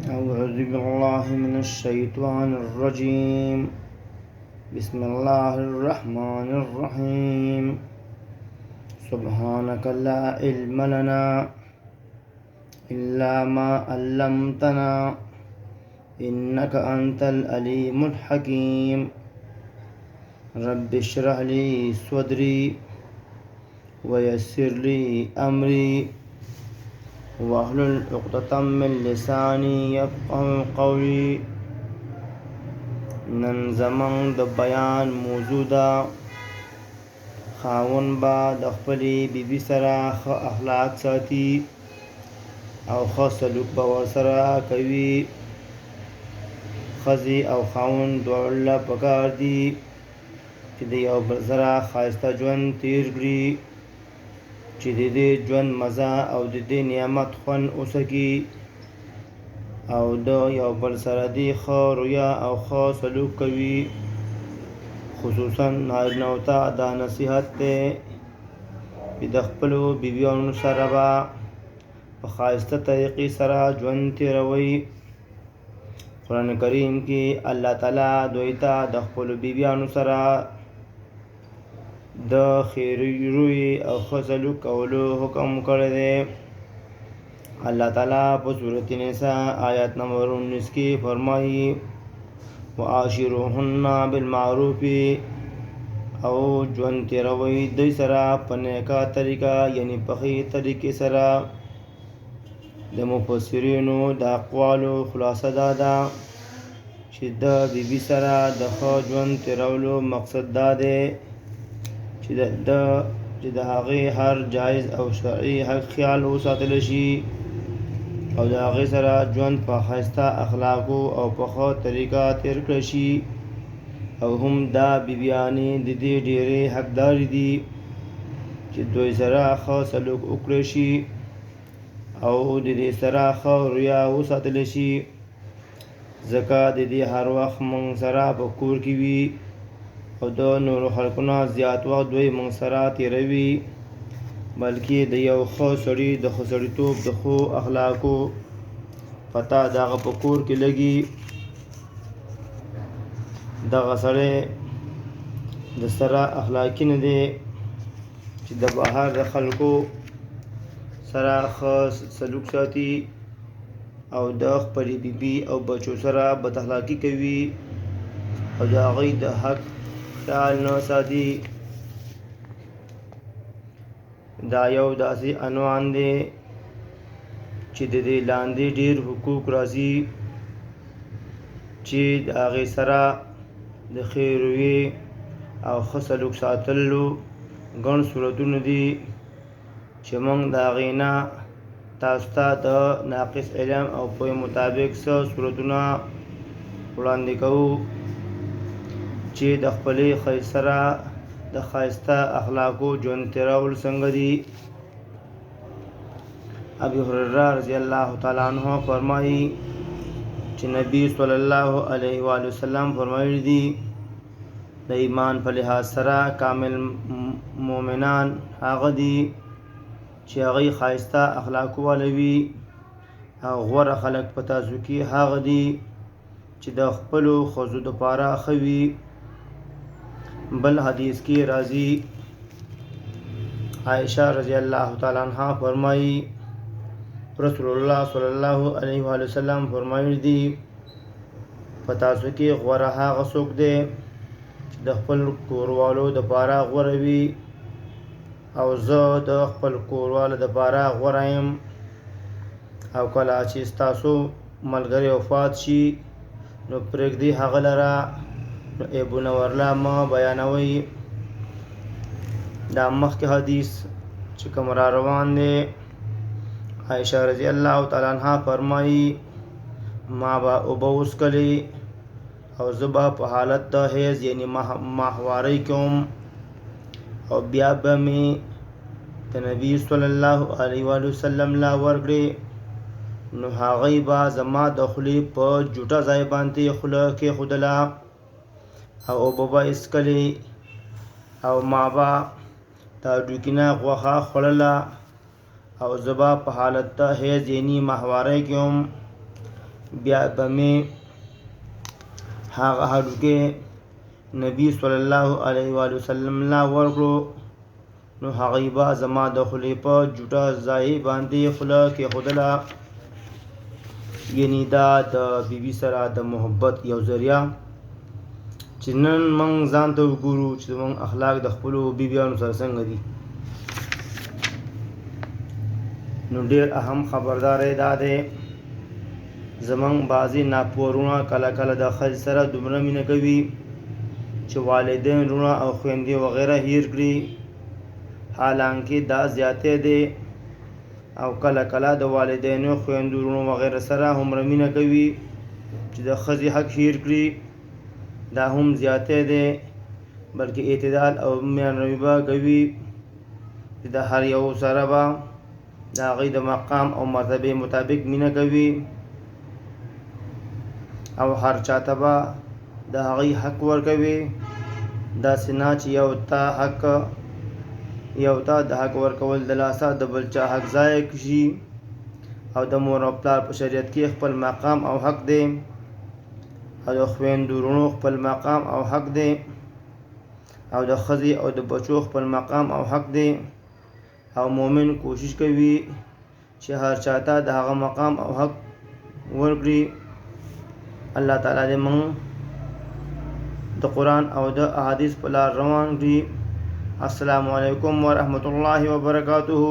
أعوذ بالله من الشيطان الرجيم. بسم الله الرحمن الرحيم. سبحانك لا علم لنا إلا ما علمتنا إنك أنت العليم الحكيم. رب اشرح لي صدري ويسر لي أمري واحلل عقدة من لساني يفقهوا قولي. نن زمون د بیان موضوع ده، خاوند به د خپلې بیبي سره ښه اخلاق ساتي او ښه سلوک به ورسره کوي. ښځې او خاوند دواړو له پکار دي چې د یو بل سره ښایسته ژوند تیر کړي، چې د دې ژوند مزه او د دې نعمت خوند وڅکي او د یو بل سره دې ښه رویه او ښه سلوک کوي. خصوصا نارینه‌و ته دا نصیحت دی چې د خپلو بیبیانو سره به په ښایسته طریقې سره ژوند تېروئ. قرآن کریم کې الله تعالی دوی ته د خپلو بیبیانو سره د خیری روی او ښه سلوک کولو حکم کړی دی. الله تعالی په سورة نساء آیت نمبر 19 کې فرمایي وعاشروهن بالمعروف، او ژوند تېروئ دوی سره په نیکه طریقه، یعنی په ښې طریقې سره. د مفسرینو د اقوالو خلاصه دا ده چې د بیبي سره د ښه ژوند تېرولو مقصد دا دی چې د هغې هر جایز او شرعي حق خیال وساتل شي او د هغې سره ژوند په ښایسته اخلاقو او په ښه طریقه تیر کړی شي. او هم دا بیبیانې د دې ډېرې حقدارې دي چې دوی سره ښه سلوک وکړی شي او د دې سره ښه رویه وساتل شي، ځکه د دې هر وخت موږ سره په کور کې وي او د نورو خلکو نه زیات وخت دوی موږ سره تېروي، بلکې د یو ښه سړي د ښه سړیتوب د ښو اخلاقو پته د هغه په کور کې لګي. دغه سړی د سره اخلاقي نه دی چې د بهر د خلکو سره ښه سلوک ساتي او د خپلې بیبي او بچو سره بد اخلاقي کوي او د هغوی د حق خیال نه ساتي. دا یو داسې عنوان دی چې د دې لاندې ډېر حقوق راځي چې د هغې سره د ښې رویې او ښه سلوک ساتلو ګڼ صورتونه دي چې موږ د هغې نه تاسو ته د ناقص علم او پوهې مطابق څه صورتونه وړاندې کوو چې د خپلې ښځې سره د ښایسته اخلاقو ژوند تېرول څنګه دي. ابي هريره رضی الله تعالی عنه فرمایي چې نبی صلی الله علیه و وسلم فرمایلی دي د ایمان په لحاظ سره کامل مؤمنان هغه دي چې هغوی ښایسته اخلاقو والا وي، او غوره خلک په تاسو کې هغه دي چې د خپلو ښځو دپاره ښه وي. بل حدیث کې راځي عائشه رضی الله تعالی عنها فرمایي رسول الله صلی الله علیه و وسلم فرمایلی دي په تاسو کې غوره هغه څوک دی چې د خپل کوروالو دپاره غوره وي، او زه د خپل کوروالو دپاره غوره یم. او کله چې ستاسو ملګری وفات شي نو پرېږدئ هغه لره، نو عیبونه ورله مه بیانوئ. دا مخکې حدیث چې کوم را روان دی، عایشه رضی الله تعالی عنها فرمایي ما به اوبه وڅښلې او زه به په حالت د حیض یعنی ماهوارۍ کې وم، او بیا به مې د نبي صلی الله علیه و وسلم لا ورکړې، نو هغوی به زما د خولې په جوټه ځای باندې خوله کېښودله او اوبه به یې څښلې، او ما به د هډوکي نه غوښه خوړله او زه به په حالت د حیض یعنی ماهوارۍ کې وم، بیا به مې هغه هډوکی نبی صلی الله علیه وسلم لا ورکړو، نو هغوی به زما د خولې په جوټه ځای باندې خوله کېښودله. یعنې دا د بیبي سره د محبت یو ذریعه چې نن موږ ځان ته وګورو چې زموږ اخلاق د خپلو بیبیانو سره څنګه دي. نو ډېر اهم خبرداری دا دی، زموږ بعضې ناپوه وروڼه کله کله د ښځې سره دومره مینه کوي چې والدین، وروڼه او خویندې وغیره هیر کړي، حالانکه دا زیاتی دی. او کله کله د والدینو، خویندو، وروڼو وغیره سره هومره مینه کوي چې د ښځې حق هیر کړي، دا هم زیاتی دی. بلکې اعتدال او میانروي به کوي چې د هر یو سره به د هغوی د مقام او مرتبې مطابق مینه کوي، او هر چاته به د هغوی حق ورکوي. داسې نه چې یو ته د حق ورکول د لاسه د بل چا حق ضایع شي. او د مور او پلار په شریعت کې خپل مقام او حق دی، او د خویندو وروڼو خپل مقام او حق دی، او د ښځې او د بچو خپل مقام او حق دی. او مؤمن کوشش کوي چې هر چاته د هغه مقام او حق ورکړي. الله تعالی دې موږ د قرآن او د احادیث په لار روان کړي. السلام علیکم ورحمة الله وبرکاته.